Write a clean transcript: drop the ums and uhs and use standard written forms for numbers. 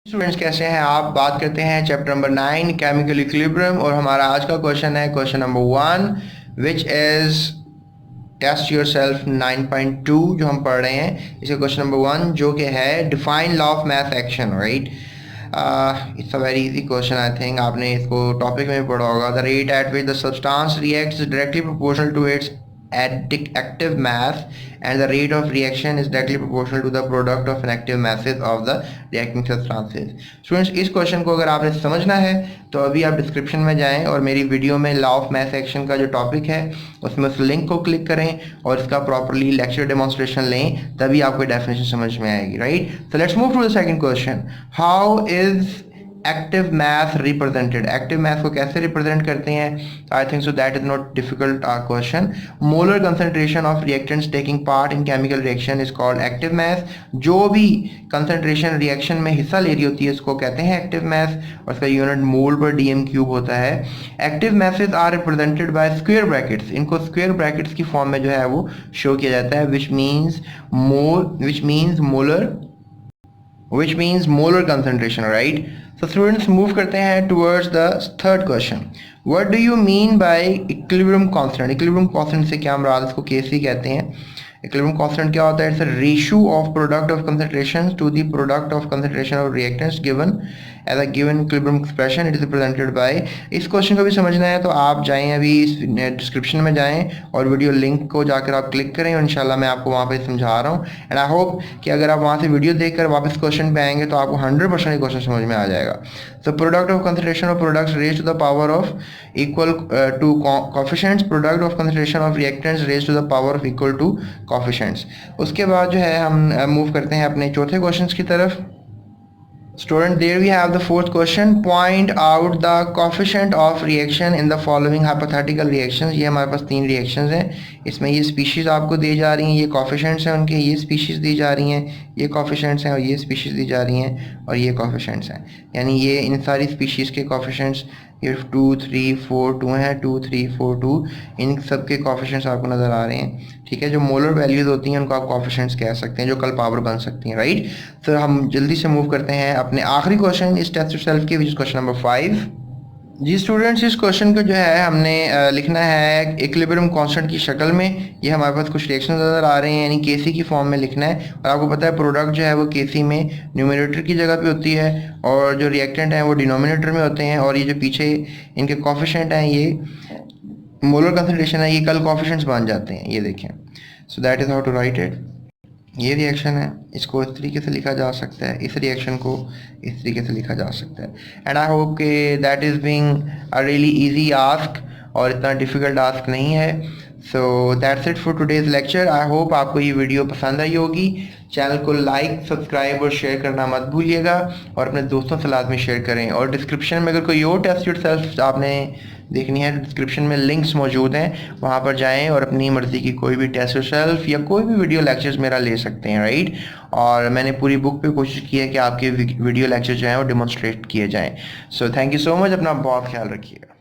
Students कैसे हैं आप। बात करते हैं चैप्टर नंबर 9 केमिकल इक्विलिब्रियम और हमारा आज का क्वेश्चन है question number 1 which is test yourself 9.2 जो हम पढ़ रहे हैं। इसका क्वेश्चन नंबर 1 जो कि है define law of mass action, right. It's a very easy question. I think आपने इसको टॉपिक में पढ़ा होगा। The rate at which the substance reacts is directly proportional to its active mass and the rate of reaction is directly proportional to the product of inactive masses of the reacting substances. Students, इस question को अगर आपने समझना है तो अभी आप description में जाएं और मेरी वीडियो में लॉ ऑफ मैथ एक्शन का जो टॉपिक है उसमें उस लिंक को क्लिक करें और इसका प्रॉपरली लेक्चर डेमोन्स्ट्रेशन लें, तभी आपको डेफिनेशन समझ में आएगी, right. So let's move to the second question. How is active mass represented. Active mass को कैसे रिप्रेजेंट करते हैं? I think so that is not difficult question. Molar concentration of reactants taking part in chemical reaction is called active mass. जो भी concentration reaction में हिस्सा ले रही होती है उसको कहते हैं एक्टिव मैथ और इसका यूनिट मोल पर डीएम क्यूब होता है। Active masses are represented by square brackets. इनको स्क्वायर ब्रैकेट्स की फॉर्म में जो है वो शो किया जाता है which means molar concentration, right. So students move करते हैं towards the third question. What do you mean by equilibrium constant? Equilibrium constant से क्या मुराद? इसको KC कहते हैं। Equilibrium constant क्या होता है? It's a ratio of product of concentrations to the product of concentration of reactants given as a given equilibrium expression. It is represented by। इस question को भी समझना है तो आप जाएं अभी इस डिस्क्रिप्शन में जाएं और वीडियो लिंक को जाकर आप क्लिक करें और इंशाल्लाह मैं आपको वहाँ पे समझा रहा हूँ। एंड आई होप कि अगर आप वहाँ से वीडियो देखकर वापस क्वेश्चन पे आएंगे तो आपको 100% ये क्वेश्चन समझ में आ जाएगा। So product of concentration of products raised to the power of equal to coefficients, product of concentration of reactants raised to the power of equal to coefficients। उसके बाद जो है हम मूव करते हैं अपने चौथे क्वेश्चन की तरफ। Student, there we have the fourth question. Point out the coefficient of reaction in the following hypothetical reactions. ये हमारे पास 3 reactions हैं। इसमें ये species आपको दी जा रही हैं, ये coefficients हैं उनके, ये species दी जा रही हैं, ये coefficients हैं और ये species दी जा रही हैं और ये coefficients हैं। यानी ये इन सारी species के coefficients ये 2 3 4 2 हैं, 2 3 4 2, इन सब के coefficients आपको नज़र आ रहे हैं, ठीक है। जो मोलर वैल्यूज होती हैं उनको आप coefficients कह सकते हैं जो कल पावर बन सकती हैं, राइट। तो हम जल्दी से मूव करते हैं अपने आखिरी क्वेश्चन इस टेस्ट योरसेल्फ के, विच इज क्वेश्चन नंबर 5। जी स्टूडेंट्स, इस क्वेश्चन को जो है हमने लिखना है इक्विलिब्रियम कांस्टेंट की शक्ल में। ये हमारे पास कुछ रिएक्शन नज़र आ रहे हैं, यानी केसी की फॉर्म में लिखना है। और आपको पता है प्रोडक्ट जो है वो केसी में न्यूमरेटर की जगह पे होती है और जो रिएक्टेंट हैं वो डिनोमिनेटर में होते हैं। और ये जो पीछे इनके कोफिशिएंट हैं, ये मोलर कंसंट्रेशन है, ये कल कोफिशिएंट्स बन जाते हैं, ये देखें। So that is how to write it. ये रिएक्शन है, इसको इस तरीके से लिखा जा सकता है, इस रिएक्शन को इस तरीके से लिखा जा सकता है। एंड आई होप के that is being a really easy ask और इतना डिफ़िकल्ट आस्क नहीं है। So that's it for today's lecture. I hope आपको ये वीडियो पसंद आई होगी। चैनल को लाइक, सब्सक्राइब और शेयर करना मत भूलिएगा और अपने दोस्तों से लाजमी शेयर करें। और डिस्क्रिप्शन में अगर कोई और टेस्ट योरसेल्फ आपने देखनी है तो डिस्क्रिप्शन में लिंक्स मौजूद हैं, वहाँ पर जाएं और अपनी मर्ज़ी की कोई भी टेस्ट योरसेल्फ या कोई भी वीडियो लेक्चर्स मेरा ले सकते हैं, राइट। और मैंने पूरी बुक पे कोशिश की है कि आपके वीडियो लेक्चर जो हैं वो डेमोन्स्ट्रेट किए जाएँ। So thank you so much, अपना बहुत ख्याल रखिएगा।